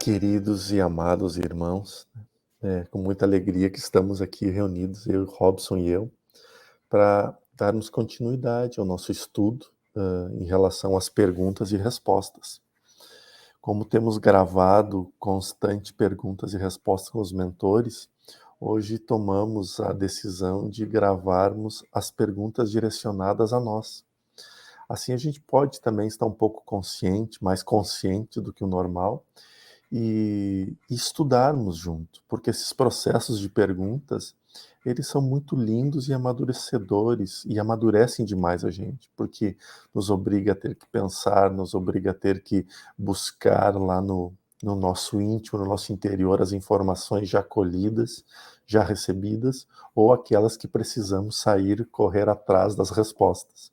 Queridos e amados irmãos, com muita alegria que estamos aqui reunidos, eu, Robson e eu, para darmos continuidade ao nosso estudo em relação às perguntas e respostas. Como temos gravado constante perguntas e respostas com os mentores, hoje tomamos a decisão de gravarmos as perguntas direcionadas a nós. Assim a gente pode também estar um pouco consciente, mais consciente do que o normal, e estudarmos junto, porque esses processos de perguntas, eles são muito lindos e amadurecedores, e amadurecem demais a gente, porque nos obriga a ter que pensar, nos obriga a ter que buscar lá no nosso íntimo, no nosso interior, as informações já colhidas, já recebidas, ou aquelas que precisamos sair, correr atrás das respostas.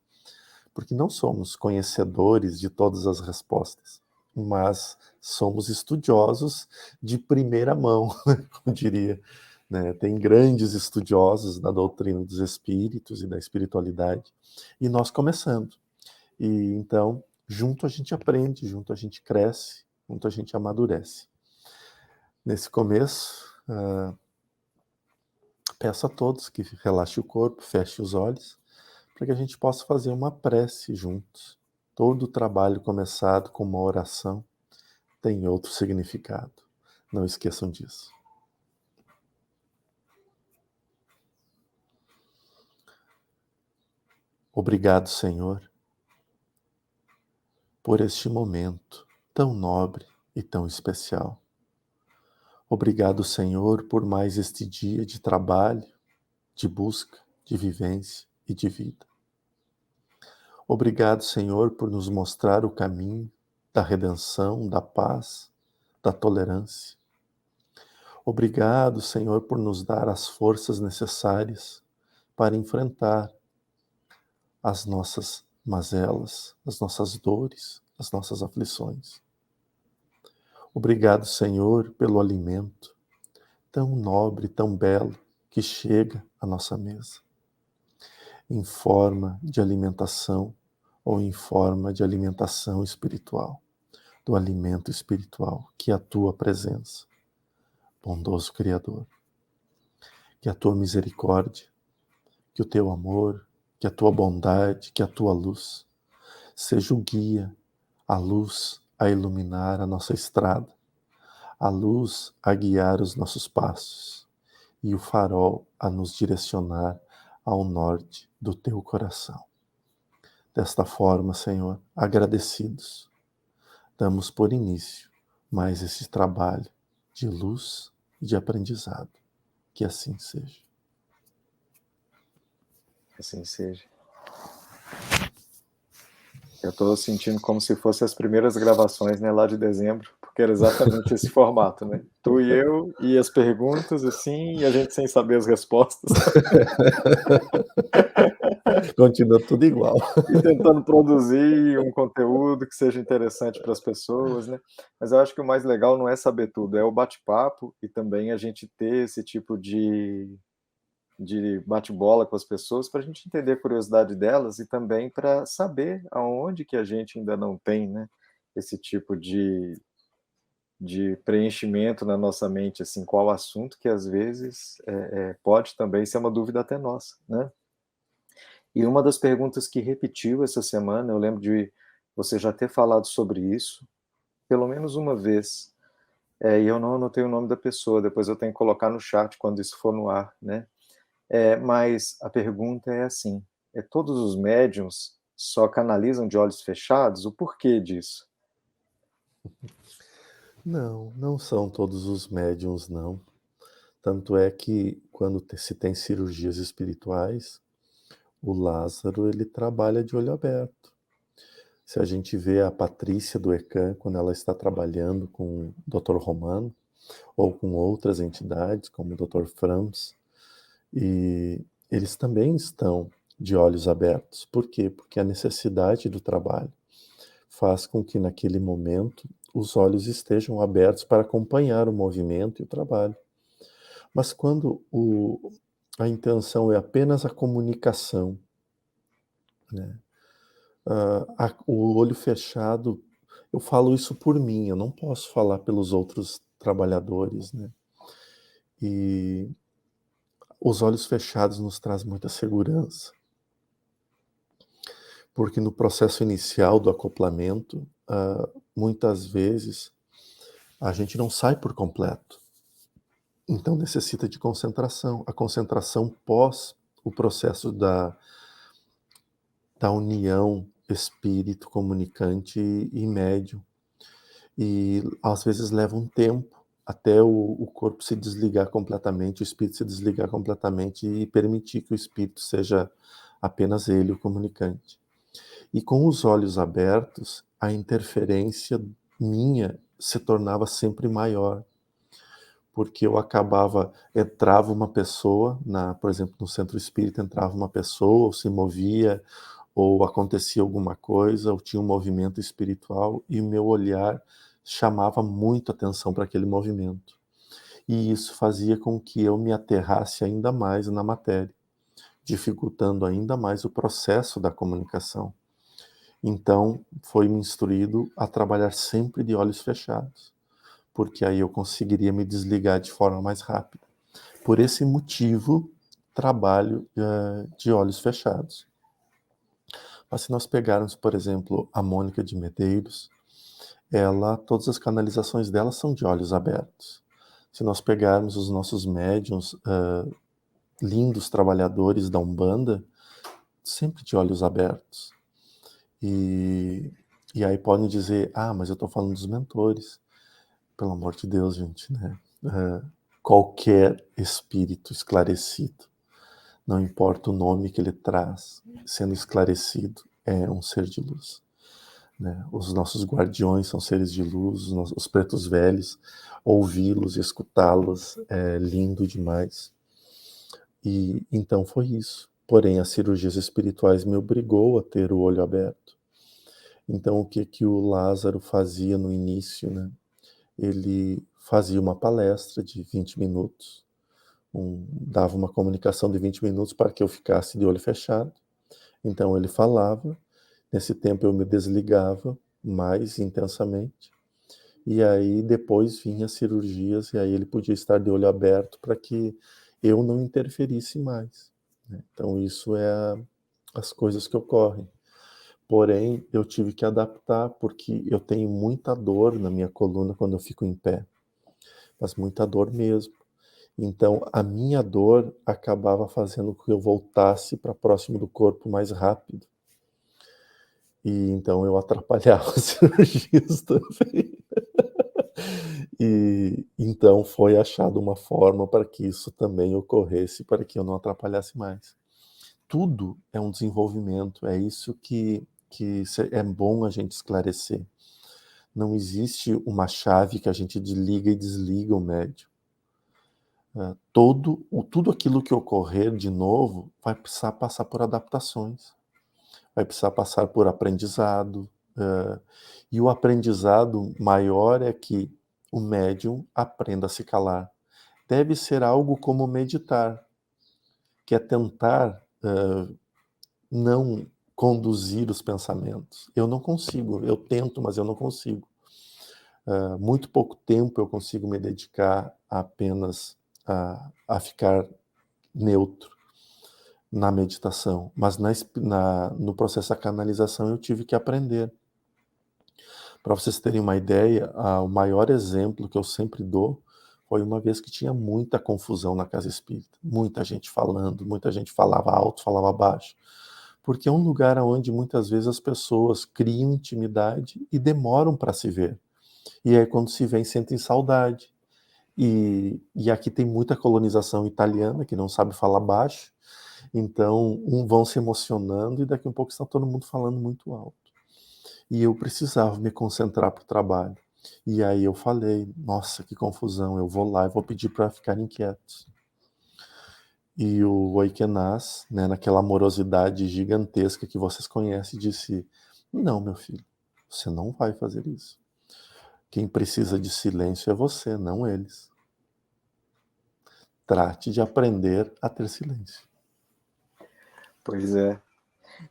Porque não somos conhecedores de todas as respostas, mas somos estudiosos de primeira mão, como diria. Né? Tem grandes estudiosos da doutrina dos espíritos e da espiritualidade, e nós começando. E então, junto a gente aprende, junto a gente cresce, junto a gente amadurece. Nesse começo, peço a todos que relaxem o corpo, fechem os olhos, para que a gente possa fazer uma prece juntos. Todo o trabalho começado com uma oração tem outro significado. Não esqueçam disso. Obrigado, Senhor, por este momento tão nobre e tão especial. Obrigado, Senhor, por mais este dia de trabalho, de busca, de vivência e de vida. Obrigado, Senhor, por nos mostrar o caminho da redenção, da paz, da tolerância. Obrigado, Senhor, por nos dar as forças necessárias para enfrentar as nossas mazelas, as nossas dores, as nossas aflições. Obrigado, Senhor, pelo alimento tão nobre, tão belo, que chega à nossa mesa, em forma de alimentação ou em forma de alimentação espiritual, do alimento espiritual, que é a tua presença, bondoso Criador. Que a tua misericórdia, que o teu amor, que a tua bondade, que a tua luz seja o guia, a luz a iluminar a nossa estrada, a luz a guiar os nossos passos e o farol a nos direcionar ao norte do teu coração. Desta forma, Senhor, agradecidos, damos por início mais esse trabalho de luz e de aprendizado. Que assim seja. Assim seja. Eu estou sentindo como se fossem as primeiras gravações, né, lá de dezembro, porque era exatamente esse formato, né? Tu e eu, e as perguntas, assim, e a gente sem saber as respostas. Continua tudo igual. E tentando produzir um conteúdo que seja interessante para as pessoas, né? Mas eu acho que o mais legal não é saber tudo, é o bate-papo e também a gente ter esse tipo de bate-bola com as pessoas para a gente entender a curiosidade delas e também para saber aonde que a gente ainda não tem, né, esse tipo de preenchimento na nossa mente, assim, qual assunto que às vezes pode também ser uma dúvida até nossa, né? E uma das perguntas que repetiu essa semana, eu lembro de você já ter falado sobre isso, pelo menos uma vez, e eu não anotei o nome da pessoa, depois eu tenho que colocar no chat quando isso for no ar, né? Mas a pergunta é assim: todos os médiums só canalizam de olhos fechados? O porquê disso? Não, não são todos os médiuns, não. Tanto é que quando se tem cirurgias espirituais, o Lázaro ele trabalha de olho aberto. Se a gente vê a Patrícia do ECAM, quando ela está trabalhando com o Dr. Romano, ou com outras entidades, como o Dr. Franz, e eles também estão de olhos abertos. Por quê? Porque a necessidade do trabalho faz com que naquele momento os olhos estejam abertos para acompanhar o movimento e o trabalho. Mas quando a intenção é apenas a comunicação, né? O olho fechado, Eu falo isso por mim, eu não posso falar pelos outros trabalhadores, né? E os olhos fechados nos traz muita segurança, porque no processo inicial do acoplamento, muitas vezes a gente não sai por completo. Então necessita de concentração. A concentração pós o processo da união espírito comunicante e médium. E às vezes leva um tempo até o corpo se desligar completamente, o espírito se desligar completamente e permitir que o espírito seja apenas ele, o comunicante. E com os olhos abertos, a interferência minha se tornava sempre maior, porque eu entrava uma pessoa, por exemplo, no centro espírita entrava uma pessoa, ou se movia, ou acontecia alguma coisa, ou tinha um movimento espiritual, e o meu olhar chamava muito atenção para aquele movimento. E isso fazia com que eu me aterrasse ainda mais na matéria, dificultando ainda mais o processo da comunicação. Então, foi-me instruído a trabalhar sempre de olhos fechados, porque aí eu conseguiria me desligar de forma mais rápida. Por esse motivo, trabalho de olhos fechados. Mas se nós pegarmos, por exemplo, a Mônica de Medeiros, todas as canalizações dela são de olhos abertos. Se nós pegarmos os nossos médiuns, lindos trabalhadores da Umbanda, sempre de olhos abertos. E aí podem dizer, mas eu estou falando dos mentores. Pelo amor de Deus, gente, né? Qualquer espírito esclarecido, não importa o nome que ele traz, sendo esclarecido, é um ser de luz. Né? Os nossos guardiões são seres de luz, os pretos velhos, ouvi-los e escutá-los é lindo demais. E então foi isso. Porém, as cirurgias espirituais me obrigou a ter o olho aberto. Então, o que o Lázaro fazia no início, né? Ele fazia uma palestra de 20 minutos, dava uma comunicação de 20 minutos para que eu ficasse de olho fechado. Então ele falava, nesse tempo eu me desligava mais intensamente, e aí depois vinha as cirurgias, e aí ele podia estar de olho aberto para que eu não interferisse mais. Né? Então isso é as coisas que ocorrem. Porém, eu tive que adaptar, porque eu tenho muita dor na minha coluna quando eu fico em pé. Mas muita dor mesmo. Então, a minha dor acabava fazendo com que eu voltasse para próximo do corpo mais rápido. E então eu atrapalhava as cirurgias também. E então foi achada uma forma para que isso também ocorresse, para que eu não atrapalhasse mais. Tudo é um desenvolvimento, é isso que é bom a gente esclarecer. Não existe uma chave que a gente liga e desliga o médium. Tudo aquilo que ocorrer de novo vai precisar passar por adaptações, vai precisar passar por aprendizado, e o aprendizado maior é que o médium aprenda a se calar. Deve ser algo como meditar, que é tentar não conduzir os pensamentos. Eu não consigo, eu tento, mas eu não consigo. Muito pouco tempo eu consigo me dedicar apenas a ficar neutro na meditação, mas no processo da canalização eu tive que aprender. Para vocês terem uma ideia, o maior exemplo que eu sempre dou foi uma vez que tinha muita confusão na casa espírita, muita gente falando, muita gente falava alto, falava baixo, porque é um lugar onde muitas vezes as pessoas criam intimidade e demoram para se ver. E aí quando se vê, sentem saudade. E aqui tem muita colonização italiana, que não sabe falar baixo, então vão se emocionando e daqui a um pouco está todo mundo falando muito alto. E eu precisava me concentrar para o trabalho. E aí eu falei, nossa, que confusão, eu vou lá e vou pedir para ficarem quietos. E o Oikenaz, né, naquela amorosidade gigantesca que vocês conhecem, disse, não, meu filho, você não vai fazer isso. Quem precisa de silêncio é você, não eles. Trate de aprender a ter silêncio. Pois é,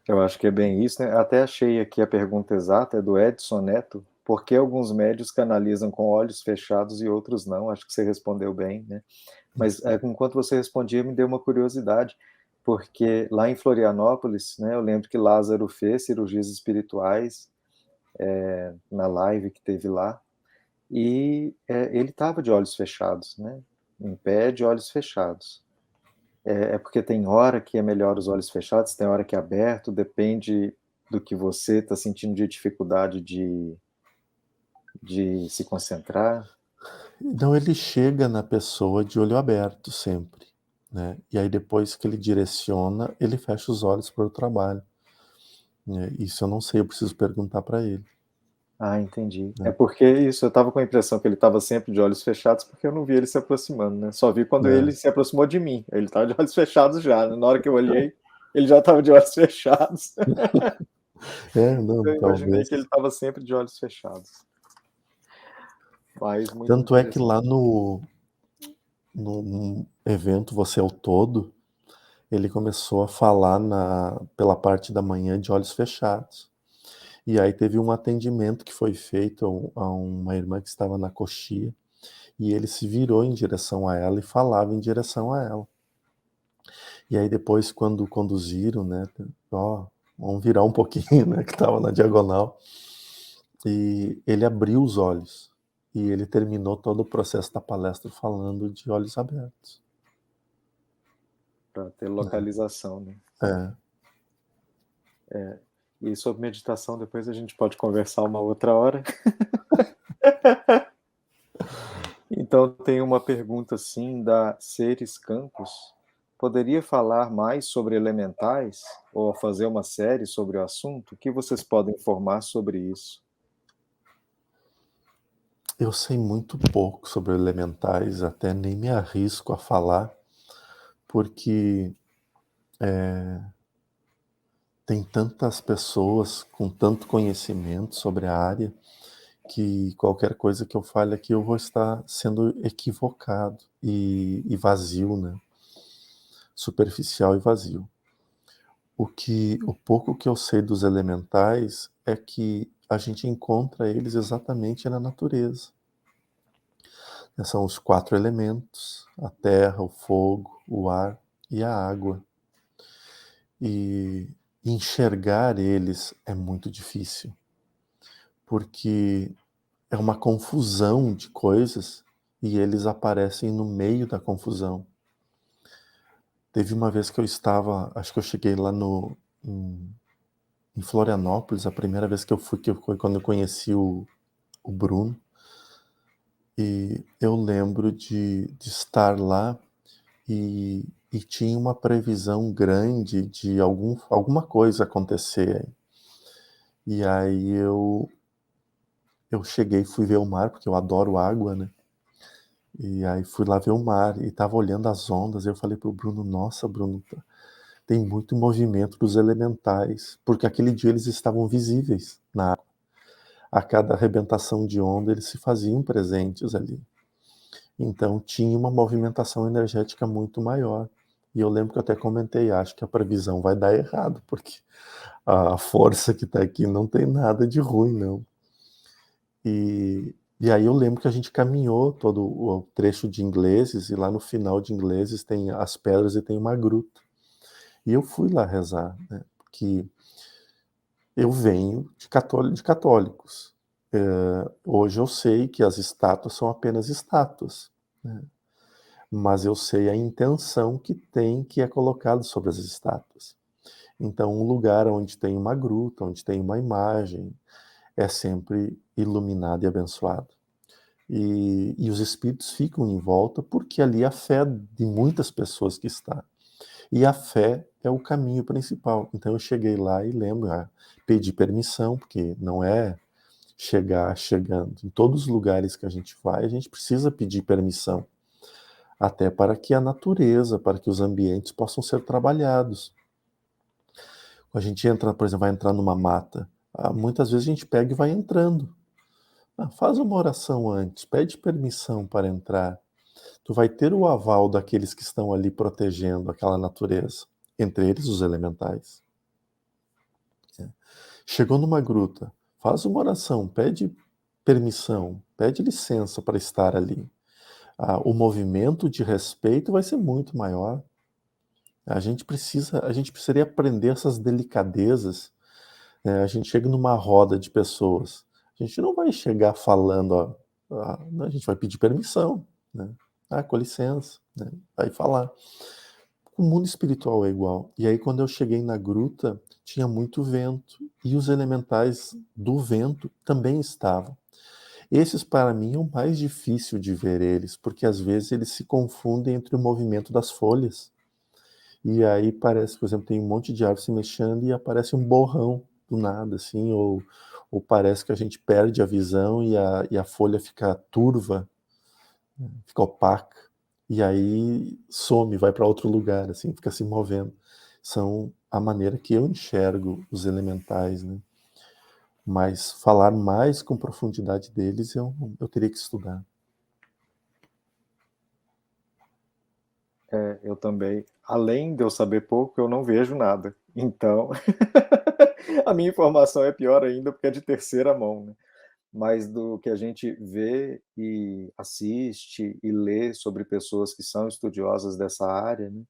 eu acho que é bem isso, né? Até achei aqui a pergunta exata, é do Edson Neto, por que alguns médios canalizam com olhos fechados e outros não? Acho que você respondeu bem, né? Mas enquanto você respondia, me deu uma curiosidade, porque lá em Florianópolis, né, eu lembro que Lázaro fez cirurgias espirituais na live que teve lá, e ele estava de olhos fechados, né? Em pé, de olhos fechados. É porque tem hora que é melhor os olhos fechados, tem hora que é aberto, depende do que você está sentindo de dificuldade de se concentrar. Então ele chega na pessoa de olho aberto sempre, né? E aí depois que ele direciona, ele fecha os olhos para o trabalho, né? Isso eu não sei, eu preciso perguntar para ele, Ah, entendi. É né? porque isso, eu estava com a impressão que ele estava sempre de olhos fechados, porque eu não vi ele se aproximando, né? Só vi quando ele É, se aproximou de mim. Ele estava de olhos fechados já, né? Na hora que eu olhei, ele já estava de olhos fechados. não, Eu imaginei talvez. que ele estava sempre de olhos fechados. Mas muito Tanto é que interessante. lá no evento Você é o Todo, ele começou a falar pela parte da manhã de olhos fechados. E aí teve um atendimento que foi feito a uma irmã que estava na coxia, e ele se virou em direção a ela e falava em direção a ela. E aí depois, quando conduziram, né, ó, vamos virar um pouquinho, né, que estava na diagonal, e ele abriu os olhos, e ele terminou todo o processo da palestra falando de olhos abertos. Para ter localização, né? É. E sobre meditação, depois a gente pode conversar uma outra hora. Então, tem uma pergunta assim da Ceres Campos. Poderia falar mais sobre elementais ou fazer uma série sobre o assunto? O que vocês podem informar sobre isso? Eu sei muito pouco sobre elementais, até nem me arrisco a falar, porque tem tantas pessoas com tanto conhecimento sobre a área que qualquer coisa que eu fale aqui eu vou estar sendo equivocado e vazio, né? Superficial e vazio. O pouco que eu sei dos elementais é que a gente encontra eles exatamente na natureza. São os 4 elementos: a terra, o fogo, o ar e a água. E enxergar eles é muito difícil, porque é uma confusão de coisas e eles aparecem no meio da confusão. Teve uma vez que eu estava, acho que eu cheguei lá em Florianópolis, a primeira vez que eu fui, que foi quando eu conheci o Bruno, e eu lembro de estar lá e tinha uma previsão grande de alguma coisa acontecer. E aí eu cheguei e fui ver o mar, porque eu adoro água, né? E aí fui lá ver o mar e tava olhando as ondas. E eu falei pro Bruno: nossa, Bruno, tem muito movimento dos elementais, porque aquele dia eles estavam visíveis na água. A cada arrebentação de onda eles se faziam presentes ali. Então tinha uma movimentação energética muito maior. E eu lembro que eu até comentei: acho que a previsão vai dar errado, porque a força que está aqui não tem nada de ruim, não. E aí eu lembro que a gente caminhou todo o trecho de Ingleses, e lá no final de Ingleses tem as pedras e tem uma gruta. E eu fui lá rezar, né? Porque eu venho de católicos. Hoje eu sei que as estátuas são apenas estátuas, né? Mas eu sei a intenção que tem, que é colocado sobre as estátuas. Então, um lugar onde tem uma gruta, onde tem uma imagem, é sempre iluminado e abençoado. E os espíritos ficam em volta porque ali a fé de muitas pessoas que está. E a fé é o caminho principal. Então eu cheguei lá e lembro, pedi permissão, porque não é chegar chegando. Em todos os lugares que a gente vai, a gente precisa pedir permissão. Até para que a natureza, para que os ambientes possam ser trabalhados. Quando a gente entra, por exemplo, vai entrar numa mata, muitas vezes a gente pega e vai entrando. Faz uma oração antes, pede permissão para entrar. Tu vai ter o aval daqueles que estão ali protegendo aquela natureza, entre eles os elementais. Chegou numa gruta, faz uma oração, pede permissão, pede licença para estar ali. O movimento de respeito vai ser muito maior. A gente precisaria aprender essas delicadezas. A gente chega numa roda de pessoas, a gente não vai chegar falando, a gente vai pedir permissão, né? Com licença, né? Vai falar. O mundo espiritual é igual. E aí, quando eu cheguei na gruta, tinha muito vento, e os elementais do vento também estavam. Esses, para mim, é o mais difícil de ver eles, porque às vezes eles se confundem entre o movimento das folhas. E aí parece, por exemplo, tem um monte de árvore se mexendo e aparece um borrão do nada, assim, ou parece que a gente perde a visão e a folha fica turva, fica opaca, e aí some, vai para outro lugar, assim, fica se movendo. São a maneira que eu enxergo os elementais, né? Mas falar mais com profundidade deles eu teria que estudar. Eu também. Além de eu saber pouco, eu não vejo nada. Então, a minha informação é pior ainda porque é de terceira mão, né? Mas do que a gente vê e assiste e lê sobre pessoas que são estudiosas dessa área, né?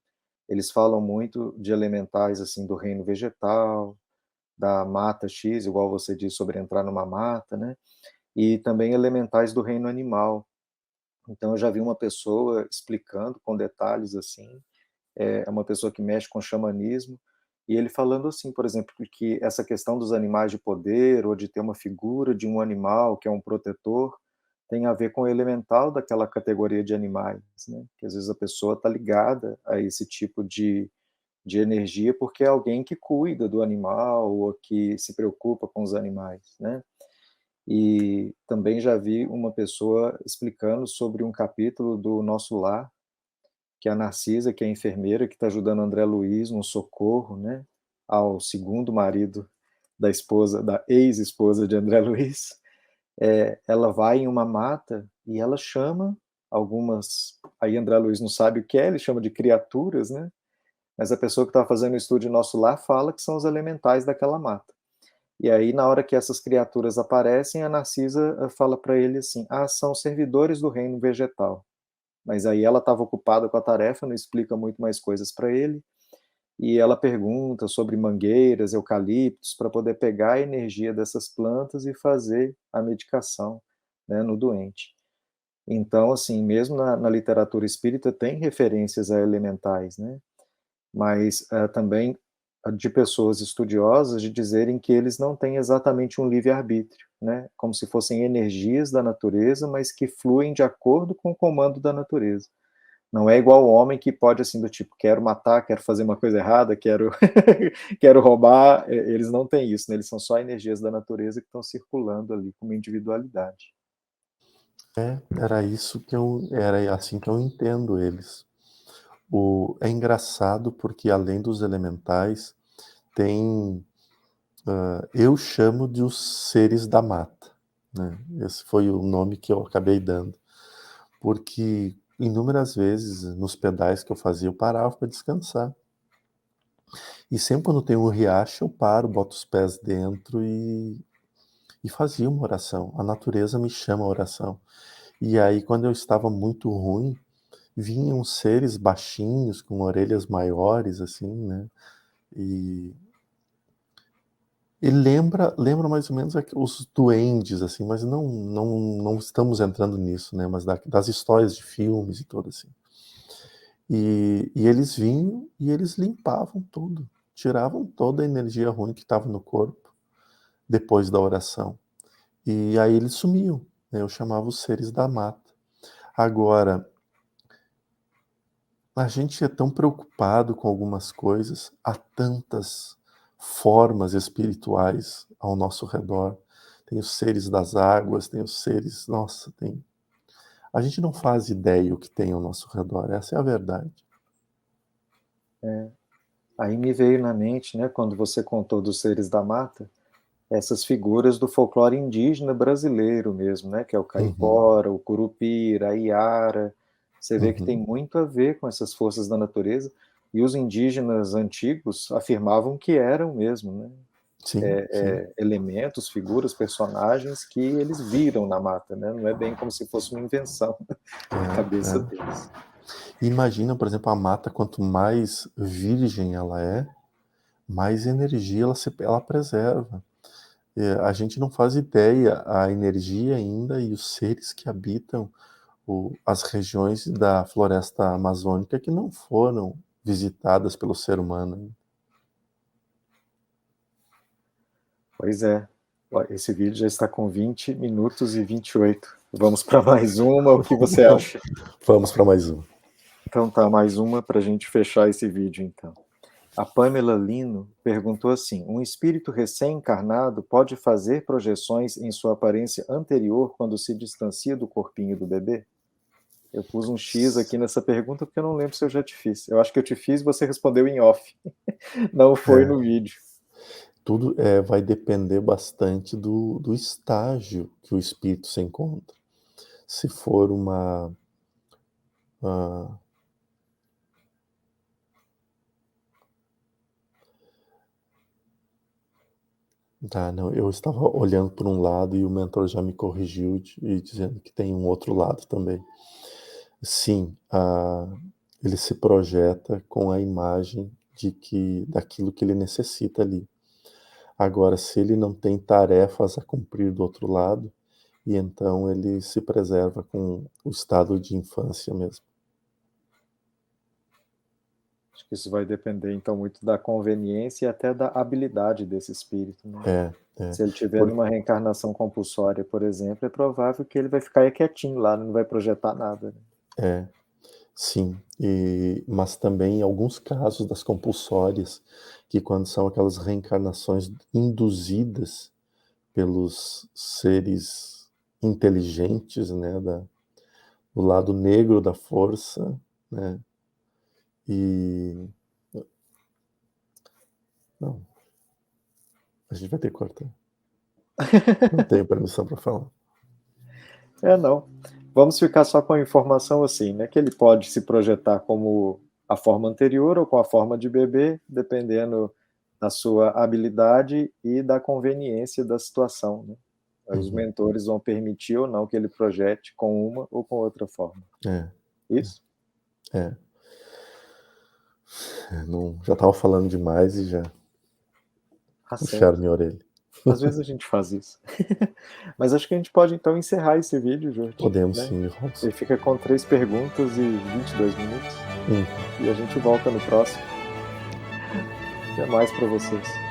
Eles falam muito de elementais assim do reino vegetal, da mata X, igual você disse sobre entrar numa mata, né? E também elementais do reino animal. Então eu já vi uma pessoa explicando com detalhes assim, é uma pessoa que mexe com xamanismo, e ele falando assim, por exemplo, que essa questão dos animais de poder, ou de ter uma figura de um animal que é um protetor, tem a ver com o elemental daquela categoria de animais, né? Que às vezes a pessoa está ligada a esse tipo de energia porque é alguém que cuida do animal ou que se preocupa com os animais, né? E também já vi uma pessoa explicando sobre um capítulo do Nosso Lar, que é a Narcisa, que é a enfermeira, que está ajudando o André Luiz no socorro, né, ao segundo marido da esposa, da ex-esposa de André Luiz. Ela vai em uma mata e ela chama algumas, aí André Luiz não sabe o que é, ele chama de criaturas, né, mas a pessoa que está fazendo o estudo Nosso Lar fala que são os elementais daquela mata. E aí, na hora que essas criaturas aparecem, a Narcisa fala para ele assim: são servidores do reino vegetal. Mas aí ela estava ocupada com a tarefa, não explica muito mais coisas para ele, e ela pergunta sobre mangueiras, eucaliptos, para poder pegar a energia dessas plantas e fazer a medicação, né, no doente. Então, assim, mesmo na literatura espírita tem referências a elementais, né? Mas também de pessoas estudiosas de dizerem que eles não têm exatamente um livre-arbítrio, né? Como se fossem energias da natureza, mas que fluem de acordo com o comando da natureza. Não é igual o homem que pode, assim, do tipo, quero matar, quero fazer uma coisa errada, quero, quero roubar. Eles não têm isso, né? Eles são só energias da natureza que estão circulando ali com uma individualidade. Era assim que eu entendo eles. É engraçado porque além dos elementais, tem, eu chamo de os seres da mata, né? Esse foi o nome que eu acabei dando, porque inúmeras vezes nos pedais que eu fazia eu parava para descansar. E sempre quando tem um riacho eu paro, boto os pés dentro e fazia uma oração. A natureza me chama a oração. E aí quando eu estava muito ruim, vinham seres baixinhos, com orelhas maiores, assim, né? E, lembra mais ou menos os duendes, assim, mas não estamos entrando nisso, né? Mas das histórias de filmes e tudo assim. E eles vinham e eles limpavam tudo, tiravam toda a energia ruim que estava no corpo depois da oração. E aí eles sumiam, né? Eu chamava os seres da mata. Agora, a gente é tão preocupado com algumas coisas, há tantas formas espirituais ao nosso redor. Tem os seres das águas, tem os seres. Nossa, tem. A gente não faz ideia o que tem ao nosso redor, essa é a verdade. Aí me veio na mente, né, quando você contou dos seres da mata, essas figuras do folclore indígena brasileiro mesmo, né, que é o Uhum, caipora, o curupira, a iara. Você vê que tem uhum. muito a ver com essas forças da natureza, e os indígenas antigos afirmavam que eram mesmo, né? Sim, sim. elementos, figuras, personagens que eles viram na mata, né? Não é bem como se fosse uma invenção da cabeça É. deles. Imagina, por exemplo, a mata, quanto mais virgem ela é, mais energia ela preserva. A gente não faz ideia a energia ainda e os seres que habitam as regiões da floresta amazônica que não foram visitadas pelo ser humano. Pois é. Esse vídeo já está com 20 minutos e 28. Vamos para mais uma, o que você acha? Vamos para mais uma. Então tá, mais uma para a gente fechar esse vídeo então. A Pamela Lino perguntou assim: um espírito recém-encarnado pode fazer projeções em sua aparência anterior quando se distancia do corpinho do bebê? Eu pus um X aqui nessa pergunta porque eu não lembro se eu já te fiz. Eu acho que eu te fiz e você respondeu em off. Não foi no vídeo. Tudo vai depender bastante do estágio que o espírito se encontra. Se for uma não, eu estava olhando por um lado e o mentor já me corrigiu e dizendo que tem um outro lado também. Sim, ele se projeta com a imagem daquilo que ele necessita ali. Agora, se ele não tem tarefas a cumprir do outro lado, e então ele se preserva com o estado de infância mesmo. Acho que isso vai depender, então, muito da conveniência e até da habilidade desse espírito, né? Se ele tiver numa reencarnação compulsória, por exemplo, é provável que ele vai ficar quietinho lá, não vai projetar nada. Né? Sim, mas também em alguns casos das compulsórias, que quando são aquelas reencarnações induzidas pelos seres inteligentes, né, do lado negro da força, né, não, a gente vai ter que cortar. Não tenho permissão para falar. Não. Vamos ficar só com a informação assim, né? Que ele pode se projetar como a forma anterior ou com a forma de bebê, dependendo da sua habilidade e da conveniência da situação, né? Os mentores vão permitir ou não que ele projete com uma ou com outra forma. Isso? Não, já estava falando demais e já puxaram Certo. minha orelha. Às vezes a gente faz isso. Mas acho que a gente pode então encerrar esse vídeo, Jorge. Podemos né? sim, Robson. Ele fica com 3 perguntas e 22 minutos. E a gente volta no próximo. Até mais para vocês.